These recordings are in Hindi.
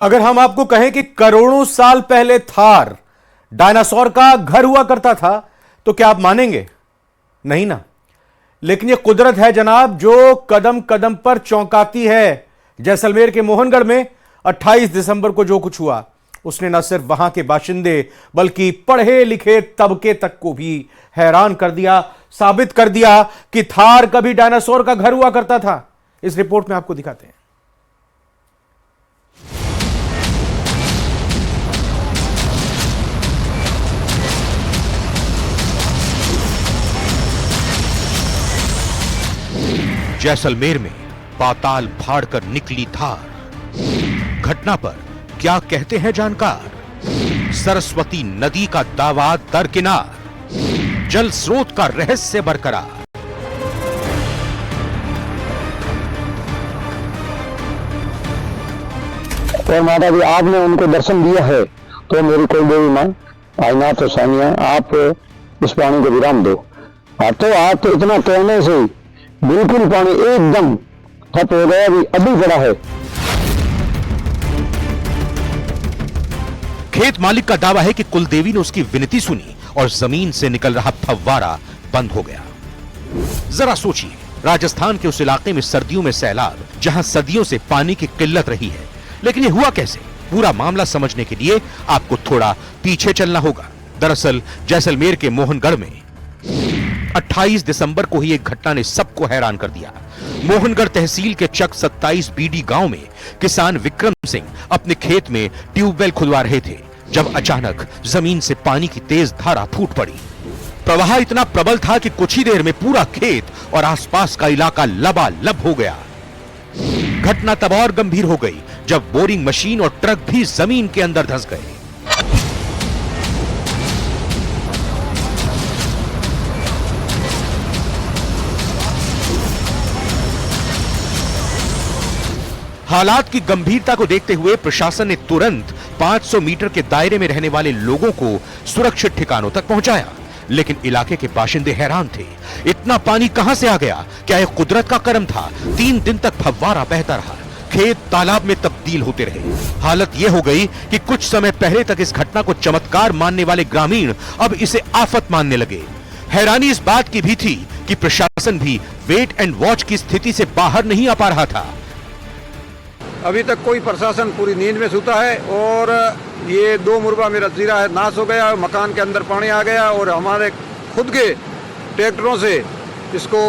अगर हम आपको कहें कि करोड़ों साल पहले थार डायनासोर का घर हुआ करता था तो क्या आप मानेंगे? नहीं ना। लेकिन यह कुदरत है जनाब, जो कदम कदम पर चौंकाती है। जैसलमेर के मोहनगढ़ में 28 दिसंबर को जो कुछ हुआ उसने न सिर्फ वहां के बाशिंदे बल्कि पढ़े लिखे तबके तक को भी हैरान कर दिया, साबित कर दिया कि थार कभी डायनासोर का घर हुआ करता था। इस रिपोर्ट में आपको दिखाते हैं। जैसलमेर में पाताल फाड़कर निकली थार। घटना पर क्या कहते हैं जानकार? सरस्वती नदी का दावा दरकिनार, जल स्रोत का रहस्य बरकरार। और माता जी आपने उनको दर्शन दिया है तो मेरी कोई देवी मां आईनाथ सानिया आप इस पानी को विराम दो। तो आप तो इतना कहने से बिल्कुल पानी एकदम ठप हो गया, अभी बड़ा है। खेत मालिक का दावा है कि कुलदेवी ने उसकी विनती सुनी और जमीन से निकल रहा फव्वारा बंद हो गया। जरा सोचिए, राजस्थान के उस इलाके में सर्दियों में सैलाब, जहां सदियों से पानी की किल्लत रही है, लेकिन यह हुआ कैसे? पूरा मामला समझने के लिए आपको थोड़ा पीछे चलना होगा। दरअसल जैसलमेर के मोहनगढ़ में 28 दिसंबर को ही एक घटना ने सबको हैरान कर दिया। मोहनगढ़ तहसील के चक 27 बीडी गांव में किसान विक्रम सिंह अपने खेत में ट्यूबवेल खुदवा रहे थे, जब अचानक जमीन से पानी की तेज धारा फूट पड़ी। प्रवाह इतना प्रबल था कि कुछ ही देर में पूरा खेत और आसपास का इलाका लबालब हो गया। घटना तब और गंभीर हो गई जब बोरिंग मशीन और ट्रक भी जमीन के अंदर धंस गए। हालात की गंभीरता को देखते हुए प्रशासन ने तुरंत 500 मीटर के दायरे में रहने वाले लोगों को सुरक्षित ठिकानों तक पहुंचाया, लेकिन इलाके के बाशिंदे हैरान थे। इतना पानी कहां से आ गया? क्या यह कुदरत का करम था? 3 दिन तक फव्वारा बहता रहा, खेत तालाब में तब्दील होते रहे। हालत यह हो गई कि कुछ समय पहले तक इस घटना को चमत्कार मानने वाले ग्रामीण अब इसे आफत मानने लगे। हैरानी इस बात की भी थी कि प्रशासन भी वेट एंड वॉच की स्थिति से बाहर नहीं आ पा रहा था। अभी तक कोई प्रशासन पूरी नींद में सूता है और ये 2 मुरबा मेरा जीरा है नाश हो गया, मकान के अंदर पानी आ गया और हमारे खुद के ट्रैक्टरों से इसको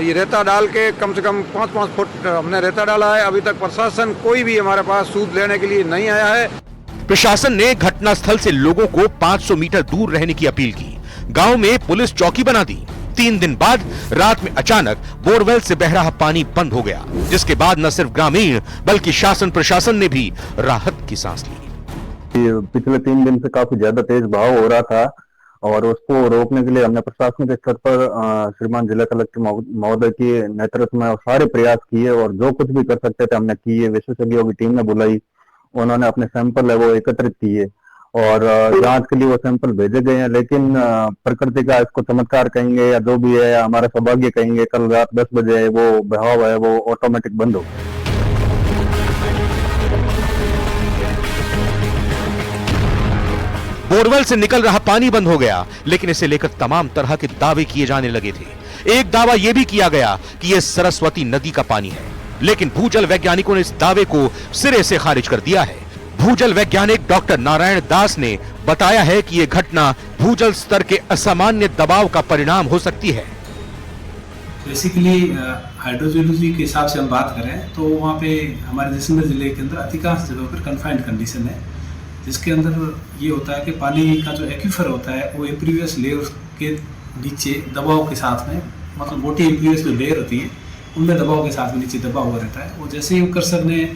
ये रेता डाल के कम से कम 5-5 फुट हमने रेता डाला है। अभी तक प्रशासन कोई भी हमारे पास सूद लेने के लिए नहीं आया है। प्रशासन ने घटनास्थल से लोगों को 500 मीटर दूर रहने की अपील की। गांव में पुलिस चौकी बना दी। 3 दिन बाद रात में अचानक बोरवेल से बह रहा पानी बंद हो गया, जिसके बाद न सिर्फ ग्रामीण बल्कि शासन प्रशासन ने भी राहत की सांस ली। पिछले 3 दिन से काफी ज्यादा तेज बहाव हो रहा था और उसको रोकने के लिए हमने प्रशासनिक स्तर पर श्रीमान जिला कलेक्टर महोदय की नेतृत्व में सारे प्रयास किए और जो कुछ भी कर सकते थे हमने किए। विशेषज्ञों की टीम ने बुलाई, उन्होंने अपने सैंपल है वो एकत्रित किए और जांच के लिए वो सैंपल भेजे गए हैं। लेकिन प्रकृति का इसको चमत्कार कहेंगे या जो भी है, हमारा सौभाग्य कहेंगे, कल रात 10 बजे वो बहाव है वो ऑटोमेटिक बंद हो गया। बोरवेल से निकल रहा पानी बंद हो गया, लेकिन इसे लेकर तमाम तरह के दावे किए जाने लगे थे। एक दावा यह भी किया गया कि यह सरस्वती नदी का पानी है, लेकिन भूजल वैज्ञानिकों ने इस दावे को सिरे से खारिज कर दिया है। भूजल वैज्ञानिक डॉक्टर नारायण दास ने बताया है कि यह घटना भूजल स्तर के असामान्य दबाव का परिणाम हो सकती है। बेसिकली हाइड्रोजियोलॉजी के हिसाब से हम बात करें तो वहाँ पे हमारे जैसलमेर जिले के अंदर अधिकांश जगहों पर कन्फाइंड कंडीशन है, जिसके अंदर ये होता है कि पानी का जो एक्वीफर होता है वो एम्पीरियस लेयर के नीचे दबाव के साथ में, मतलब मोटी एम्पीरियस जो लेयर होती है उनमें दबाव के साथ में नीचे दबा हुआ रहता है। वो जैसे ही कर्सर ने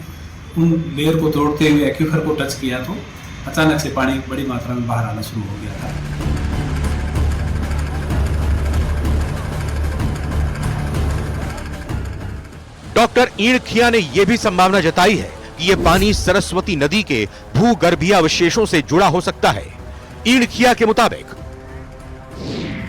उन लेयर को तोड़ते हुए एक्वीफर को टच किया तो अचानक से पानी बड़ी मात्रा में बाहर आना शुरू हो गया था। डॉक्टर ईणखिया ने यह भी संभावना जताई है कि यह पानी सरस्वती नदी के भूगर्भीय अवशेषों से जुड़ा हो सकता है। ईणखिया के मुताबिक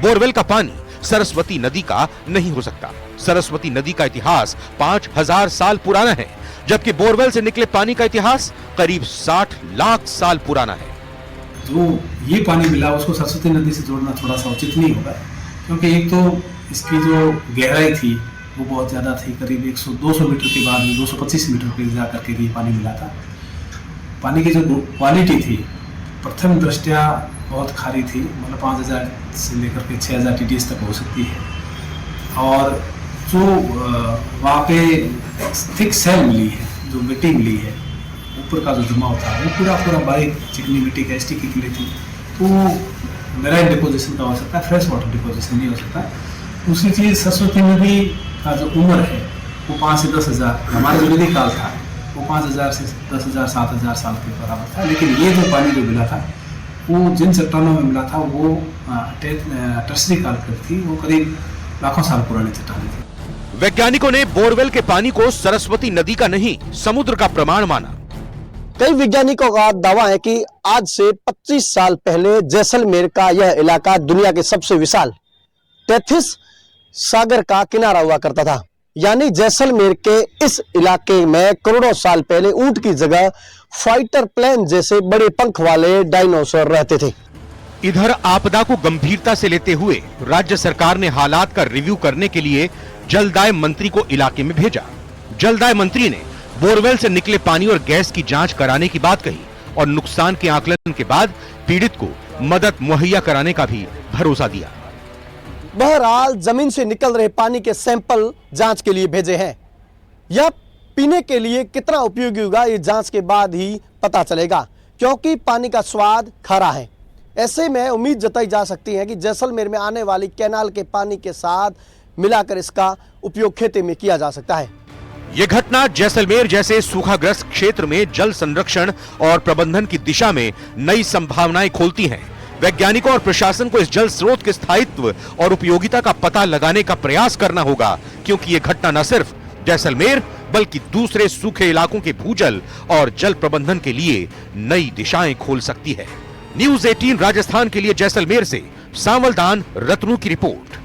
बोरवेल का पानी सरस्वती नदी का नहीं हो सकता। सरस्वती नदी का इतिहास 5000 साल पुराना है। जबकि बोरवेल से निकले पानी का इतिहास करीब 60 लाख साल पुराना है। जो ये पानी मिला उसको सरस्वती नदी से जोड़ना थोड़ा सा उचित नहीं होगा, क्योंकि एक तो इसकी जो गहराई थी वो बहुत ज़्यादा थी, करीब 200 मीटर के बाद 225 मीटर पे जा करके ये पानी मिला था। पानी की जो क्वालिटी थी प्रथम दृष्टया बहुत खारी थी, मतलब 5000 से लेकर के 6000 TDS तक हो सकती है। और जो वहाँ पे थिक सेल मिली है, जो मिट्टी मिली है, ऊपर का जो जमाव था वो पूरा बारीक चिकनी मिट्टी का ST की थी, तो मेराइन डिपोजिशन का हो सकता है, फ्रेश वाटर डिपोजिशन नहीं हो सकता। दूसरी चीज़, सरस्वती नदी का जो उम्र है वो 5 से 10 हज़ार, हमारा जो नदी काल था वो 5000 से 10,000 7,000 साल के बराबर था। लेकिन ये जो पानी जो मिला था वो जिन चट्टानों में मिला था वो टर्सरी काल की थी, वो करीब लाखों साल पुरानी चट्टानें थी। वैज्ञानिकों ने बोरवेल के पानी को सरस्वती नदी का नहीं, समुद्र का प्रमाण माना। कई वैज्ञानिकों का दावा है कि आज से 25 साल पहले जैसलमेर का यह इलाका दुनिया के सबसे विशाल टेथिस सागर का किनारा हुआ करता था। यानी जैसलमेर के इस इलाके में करोड़ों साल पहले ऊंट की जगह फाइटर प्लेन जैसे बड़े पंख वाले डायनासोर रहते थे। इधर आपदा को गंभीरता से लेते हुए राज्य सरकार ने हालात का रिव्यू करने के लिए जलदाय मंत्री को इलाके में भेजा। जलदाय मंत्री ने बोरवेल से निकले पानी और गैस की जांच कराने की बात कही और नुकसान के आकलन के बाद पीड़ित को मदद मुहैया कराने का भी भरोसा दिया। बहरहाल जमीन से निकल रहे पानी के सैंपल जांच के लिए भेजे हैं। यह पीने के लिए कितना उपयोगी होगा ये जांच के बाद ही पता चलेगा, क्योंकि पानी का स्वाद खारा है। ऐसे में उम्मीद जताई जा सकती है कि जैसलमेर में आने वाली कैनाल के पानी के साथ मिलाकर इसका उपयोग खेती में किया जा सकता है। यह घटना जैसलमेर जैसे सूखाग्रस्त क्षेत्र में जल संरक्षण और प्रबंधन की दिशा में नई संभावनाएं खोलती हैं। वैज्ञानिकों और प्रशासन को इस जल स्रोत के स्थायित्व और उपयोगिता का पता लगाने का प्रयास करना होगा, क्योंकि यह घटना न सिर्फ जैसलमेर बल्कि दूसरे सूखे इलाकों के भूजल और जल प्रबंधन के लिए नई दिशाएं खोल सकती है। न्यूज़ 18 राजस्थान के लिए जैसलमेर से सांवलदान रत्नू की रिपोर्ट।